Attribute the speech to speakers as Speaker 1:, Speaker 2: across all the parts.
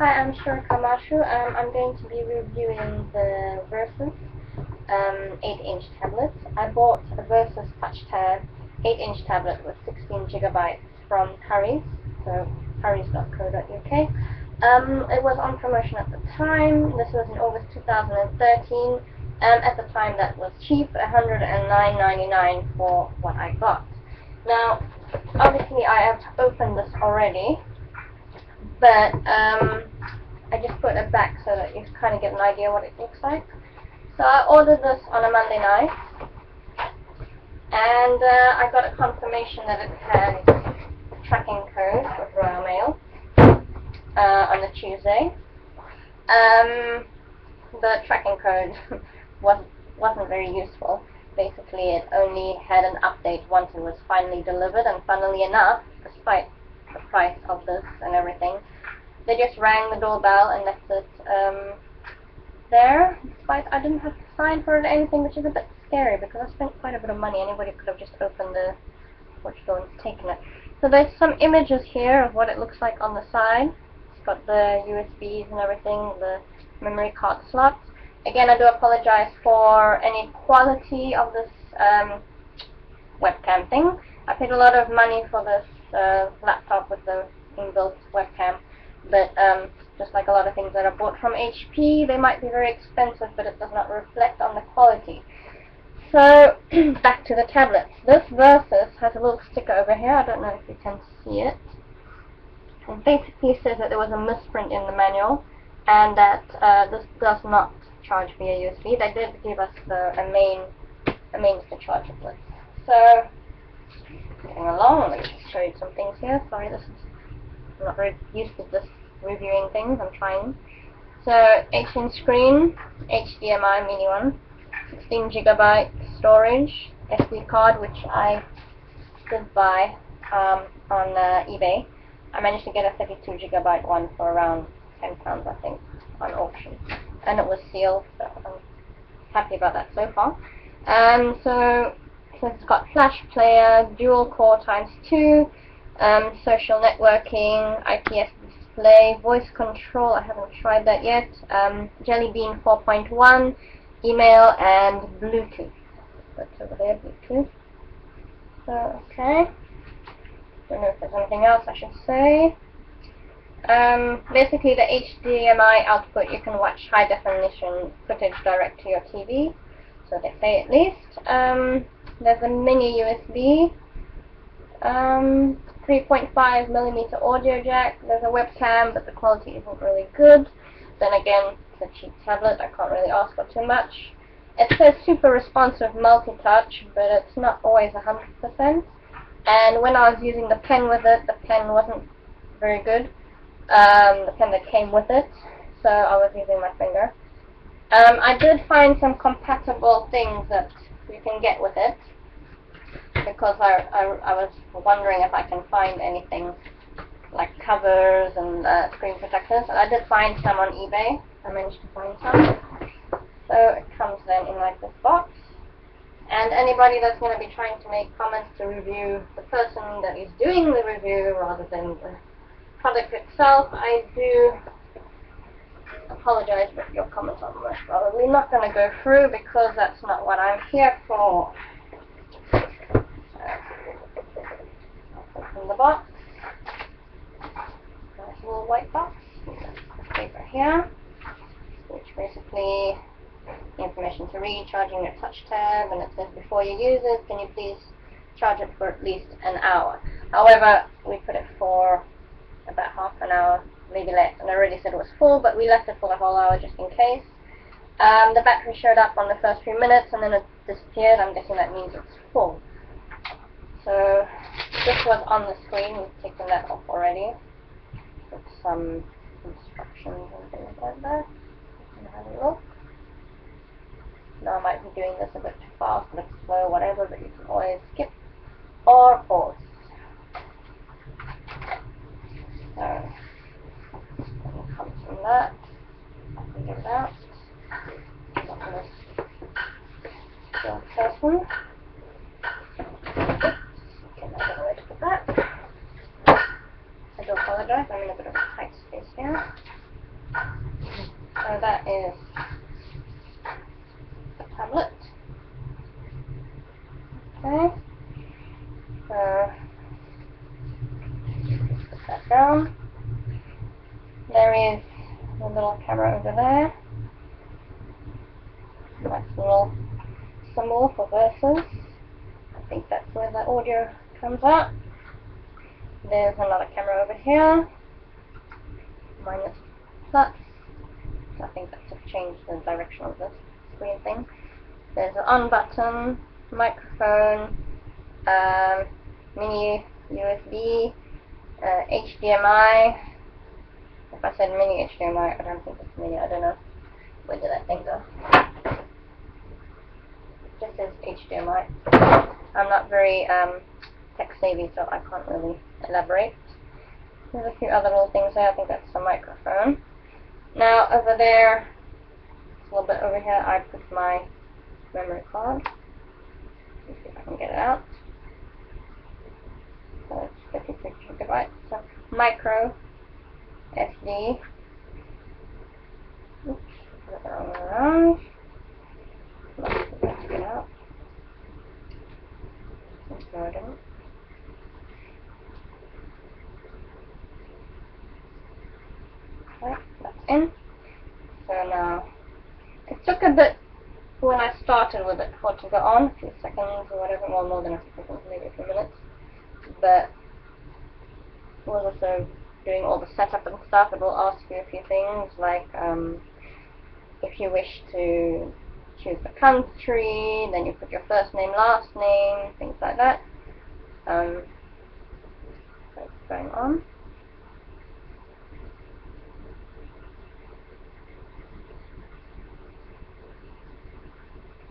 Speaker 1: Hi, I'm Amature. I'm going to be reviewing the Versus 8-inch tablet. I bought a Versus TouchTab 8-inch tablet with 16 gigabytes from Harry's, so harrys.co.uk. It was on promotion at the time. This was in August 2013. At the time that was cheap, $109.99 for what I got. Now, obviously I have opened this already, but I just put it back so that you kind of get an idea what it looks like. So I ordered this on a Monday night, and I got a confirmation that it had tracking code with Royal Mail on the Tuesday. The tracking code wasn't very useful. Basically, it only had an update once it was finally delivered, and funnily enough, despite the price of this and everything, they just rang the doorbell and left it there. Despite I didn't have to sign for it or anything, which is a bit scary because I spent quite a bit of money. Anybody could have just opened the watch door and taken it. So there's some images here of what it looks like on the side. It's got the USBs and everything, the memory card slots. Again, I do apologize for any quality of this webcam thing. I paid a lot of money for this laptop with the inbuilt webcam, but just like a lot of things that I bought from HP, they might be very expensive, but it does not reflect on the quality. So, back to the tablets. This Versus has a little sticker over here. I don't know if you can see it. It basically says that there was a misprint in the manual, and that this does not charge via USB. They did give us a means to charge it with. So, getting along, let me just show you some things here. Sorry, I'm not very used to this reviewing things. I'm trying. So, 8-inch screen, HDMI mini one, 16 gigabyte storage, SD card, which I did buy on eBay. I managed to get a 32 gigabyte one for around £10, I think, on auction, and it was sealed, so I'm happy about that so far. So it's got flash player, dual core ×2, social networking, IPS display, voice control, I haven't tried that yet, Jelly Bean 4.1, email, and Bluetooth. That's over there, Bluetooth. So, okay. Don't know if there's anything else I should say. Basically, the HDMI output, you can watch high definition footage direct to your TV, so they say at least. There's a mini USB, 3.5mm audio jack. There's a webcam, but the quality isn't really good. Then again, it's a cheap tablet, I can't really ask for too much. It says super responsive multi-touch, but it's not always 100%. And when I was using the pen with it, the pen wasn't very good. The pen that came with it, so I was using my finger. I did find some compatible things that you can get with it, because I was wondering if I can find anything like covers and screen protectors, and I did find some on eBay. I managed to find some. So it comes then in like this box. And anybody that's going to be trying to make comments to review the person that is doing the review rather than the product itself, I do apologize, but your comments are most probably not going to go through because that's not what I'm here for. So, I'll open the box. Nice little white box. This paper here, which basically the information to read, charging your TouchTab, and it says before you use it, can you please charge it for at least an hour. However, we put it for about half an hour, maybe less, and I already said it was full, but we left it for the whole hour just in case. The battery showed up on the first few minutes and then it disappeared. I'm guessing that means it's full. So this was on the screen, we've taken that off already with some instructions and things like that. And have a look. Now I might be doing this a bit too fast, a bit slow, whatever, but you can always skip or pause. So, it comes from that. I can get it out. I'm not going to go careful. Okay, now I'm ready to put that. I do apologize, I'm in a bit of a tight space here. that is the tablet. Okay, so put that down. There is a little camera over there. Nice little symbol for verses. I think that's where the audio comes out. There's another camera over here. Minus plus. I think that's to change the direction of the screen thing. There's an on button, microphone, mini USB, HDMI. If I said mini HDMI, I don't think it's mini, I don't know. Where did that thing go? It just says HDMI. I'm not very tech savvy, so I can't really elaborate. There's a few other little things there. I think that's the microphone. Now over there, a little bit over here, I put my memory card. Let's see if I can get it out. So it's 56 gigabytes. So micro SD. Oops, put it the wrong way around. Let's get it out. No, I didn't. Okay, that's in. So now, it took a bit when I started with it for it to go on, a few seconds or whatever, well more than a few seconds, maybe a few minutes. But it was also doing all the setup and stuff. It will ask you a few things like if you wish to choose the country, then you put your first name, last name, things like that. So it's going on.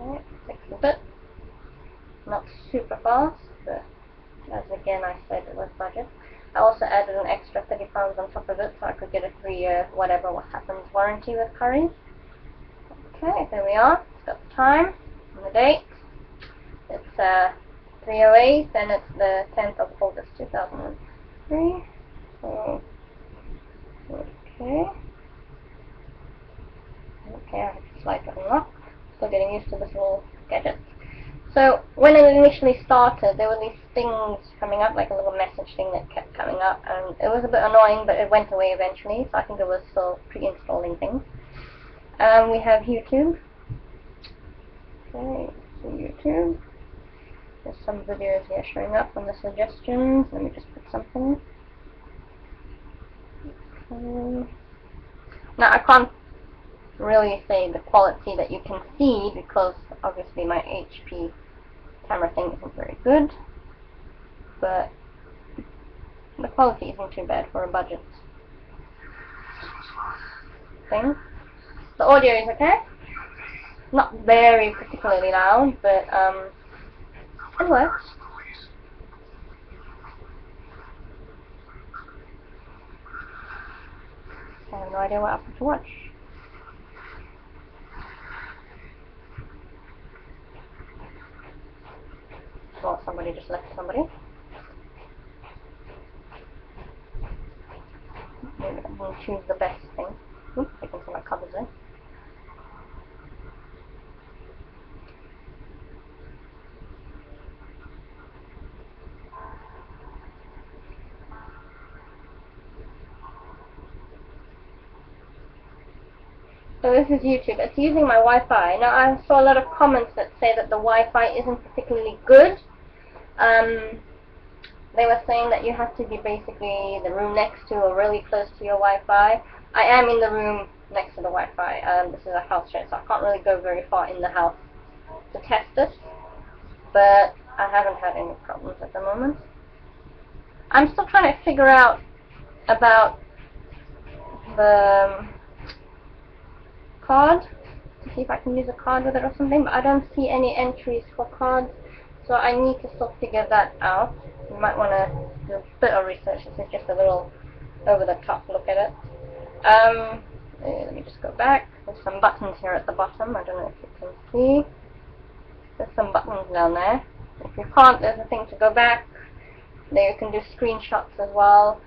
Speaker 1: Okay, it takes a bit. Not super fast, but as again I said, it was budget. I also added an extra £30 on top of it so I could get a 3-year whatever what happens warranty with Currys. Okay, there we are. It's got the time and the date. It's 3:08 and it's the 10th of August 2003. So, okay. Okay, I have to slide to unlock. Still getting used to this little gadget. So when it initially started, there were these things coming up, like a little message thing that kept coming up, and it was a bit annoying, but it went away eventually, so I think it was still pre-installing things. We have YouTube. Okay, so YouTube. There's some videos here showing up on the suggestions. Let me just put something. Okay. Now I can't really say the quality that you can see because obviously my HP camera thing isn't very good, but the quality isn't too bad for a budget thing. The audio is okay, not very particularly loud, but it works. I have no idea what happened to watch. Well, somebody just left somebody. Maybe I'm going to choose the best thing. Oops, I can see my covers in. So this is YouTube. It's using my Wi-Fi. Now I saw a lot of comments that say that the Wi-Fi isn't particularly good. They were saying that you have to be basically the room next to or really close to your Wi-Fi. I am in the room next to the Wi-Fi. This is a house share, so I can't really go very far in the house to test this. But I haven't had any problems at the moment. I'm still trying to figure out about the card, to see if I can use a card with it or something, but I don't see any entries for cards, so I need to still figure that out. You might want to do a bit of research. This is just a little over-the-top look at it. Let me just go back. There's some buttons here at the bottom. I don't know if you can see. There's some buttons down there. If you can't, there's a thing to go back. There you can do screenshots as well.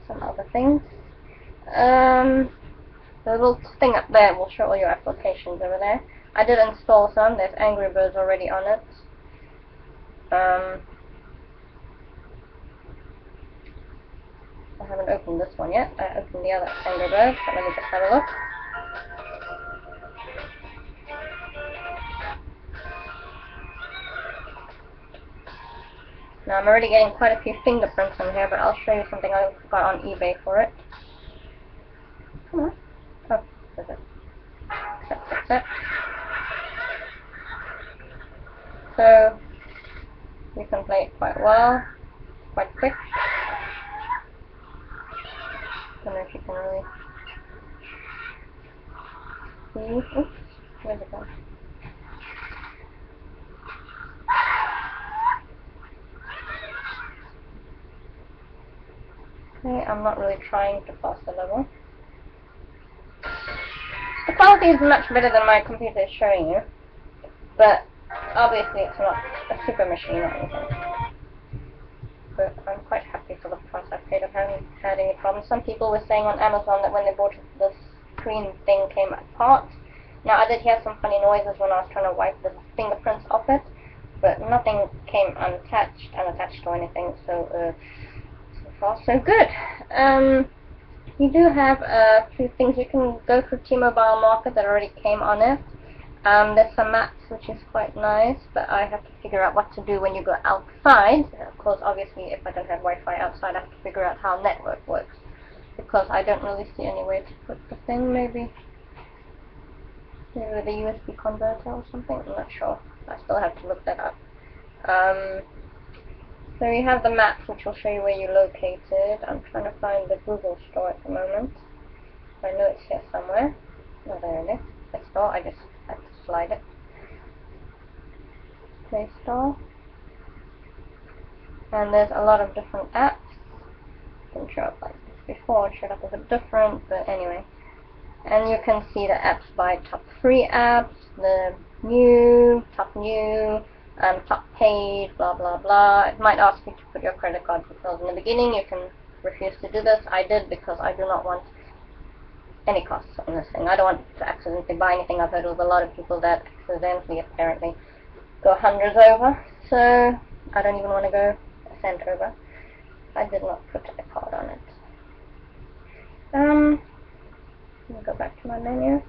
Speaker 1: Some other things. The little thing up there will show all your applications over there. I did install some. There's Angry Birds already on it. I haven't opened this one yet. I opened the other Angry Birds, so let me just have a look. Now I'm already getting quite a few fingerprints on here, but I'll show you something I got on eBay for it. Come on. Oh, there's it. Accept. So, you can play it quite well, quite quick. Don't know if you can really see. Oops, where's it gone? Okay, I'm not really trying to pass the level. The quality is much better than my computer is showing you, but obviously it's not a super machine or anything. But I'm quite happy for the price I paid. I haven't had any problems. Some people were saying on Amazon that when they bought it, the screen thing came apart. Now I did hear some funny noises when I was trying to wipe the fingerprints off it, but nothing came unattached or anything, so so far so good. You do have a few things. You can go for T-Mobile Market that already came on it. There's some maps, which is quite nice, but I have to figure out what to do when you go outside. Of course, obviously, if I don't have Wi-Fi outside, I have to figure out how network works, because I don't really see any way to put the thing. Maybe with a USB converter or something. I'm not sure. I still have to look that up. So you have the maps, which will show you where you're located. I'm trying to find the Google Store at the moment. I know it's here somewhere. Oh, there it is. Play Store. I just have to slide it. Play Store. And there's a lot of different apps. Didn't show up like this before. It showed up a bit different, but anyway. And you can see the apps by top free apps, the top new, top paid, blah blah blah. It might ask you to put your credit card details in the beginning. You can refuse to do this. I did, because I do not want any costs on this thing. I don't want to accidentally buy anything. I've heard of a lot of people that accidentally apparently go hundreds over, so I don't even want to go a cent over. I did not put a card on it. Let me go back to my menu.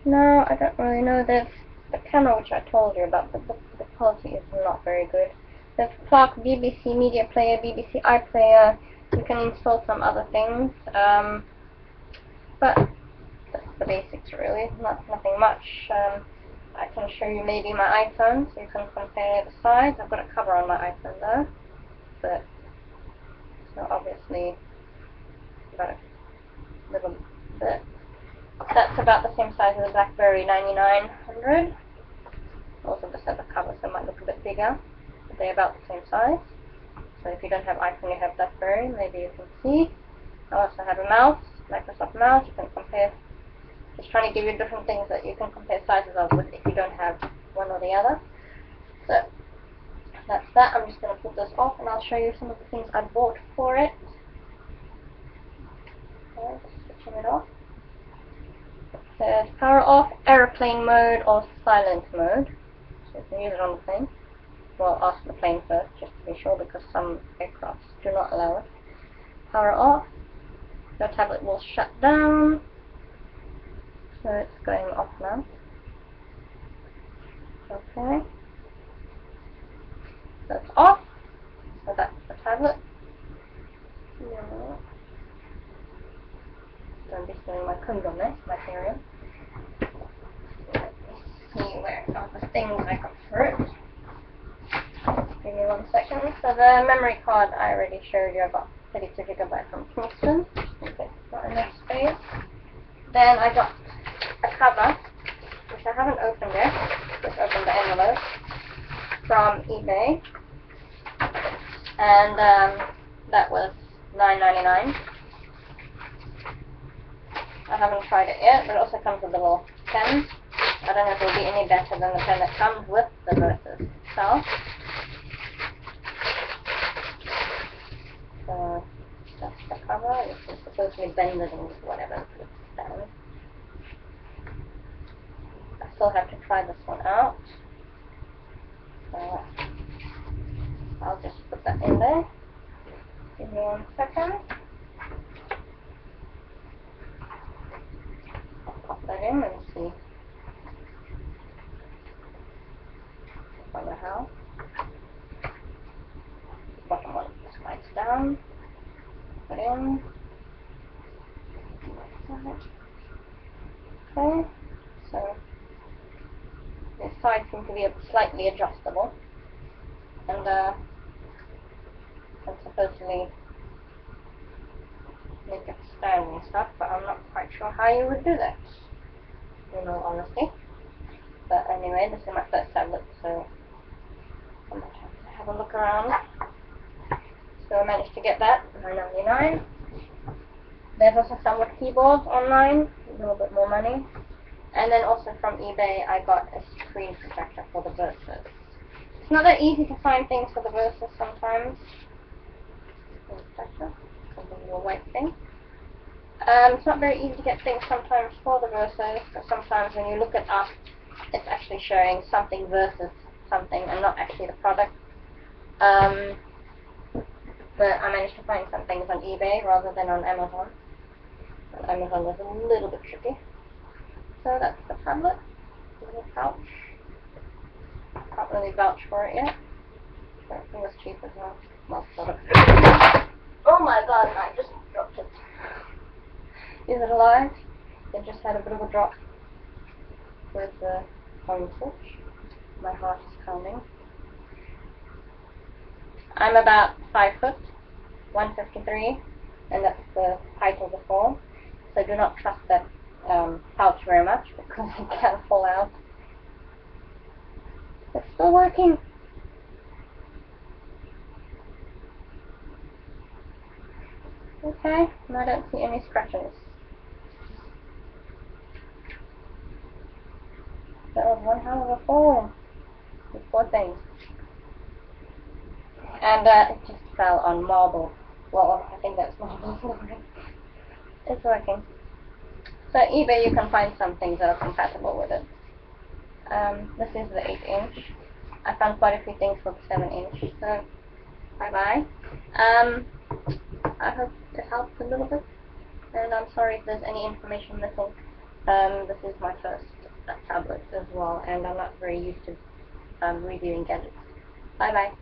Speaker 1: No, I don't really know. There's the camera, which I told you about, but the quality is not very good. There's Clock, BBC Media Player, BBC iPlayer. You can install some other things, but that's the basics really. Nothing much. I can show you maybe my iPhone, so you can compare the size. I've got a cover on my iPhone though, but so obviously about a little bit. That's about the same size as the BlackBerry 9900. Also just have a cover, so it might look a bit bigger, but they're about the same size. So if you don't have iPhone, you have BlackBerry, maybe you can see. I also have a mouse, Microsoft mouse. You can compare, just trying to give you different things that you can compare sizes of with if you don't have one or the other. So that's that. I'm just going to put this off and I'll show you some of the things I bought for it. Okay, just switching it off. It says power off, airplane mode or silent mode. So you can use it on the plane. Well, ask the plane first, just to be sure, because some aircrafts do not allow it. Power off. Your tablet will shut down. So it's going off now. Okay. So it's off. So that's the tablet. Yeah. Don't be stealing my code on this material. Let me see where are the things I got for it. Give me 1 second. So the memory card I already showed you. I got 32 GB from Kingston. Okay, not enough space. Then I got a cover, which I haven't opened yet. Just opened the envelope from eBay, and that was $9.99. I haven't tried it yet, but it also comes with a little pen. I don't know if it will be any better than the pen that comes with the Versus itself. So that's the cover. You can supposedly bend it and whatever and put it down. still have to try this one out. So I'll just put that in there. Give me 1 second. I'll pop that in and see. I wonder how. Bottom one slides down. Put in. Okay, so this side seems to be slightly adjustable, and supposedly make it stand and stuff, but I'm not quite sure how you would do that, in all honesty. But anyway, this is my first tablet, so I'm going to have a look around. So I managed to get that, $9.99. There's also some with keyboards online, a little bit more money. And then also from eBay, I got a screen protector for the Versus. It's not that easy to find things for the Versus sometimes. Screen protector, a little white thing. It's not very easy to get things sometimes for the Versus, because sometimes when you look it up, it's actually showing something versus something and not actually the product. But I managed to find some things on eBay rather than on Amazon. And Amazon was a little bit tricky. So that's the tablet, little pouch. Can't really vouch for it yet. But it was cheap as well. Oh my god, I just dropped it. Is it alive? It just had a bit of a drop. Where's the home switch? My heart is pounding. I'm about 5 foot, 153, and that's the height of the phone. So do not trust that pouch very much because it can fall out. It's still working. Okay, and I don't see any scratches. That was one hell of a fall. This poor thing. And it just fell on marble. Well, I think that's marble flooring. It's working. So eBay, you can find some things that are compatible with it. This is the 8-inch. I found quite a few things for the 7-inch. So bye-bye. I hope it helped a little bit. And I'm sorry if there's any information missing. This is my first tablet as well, and I'm not very used to reviewing gadgets. Bye-bye.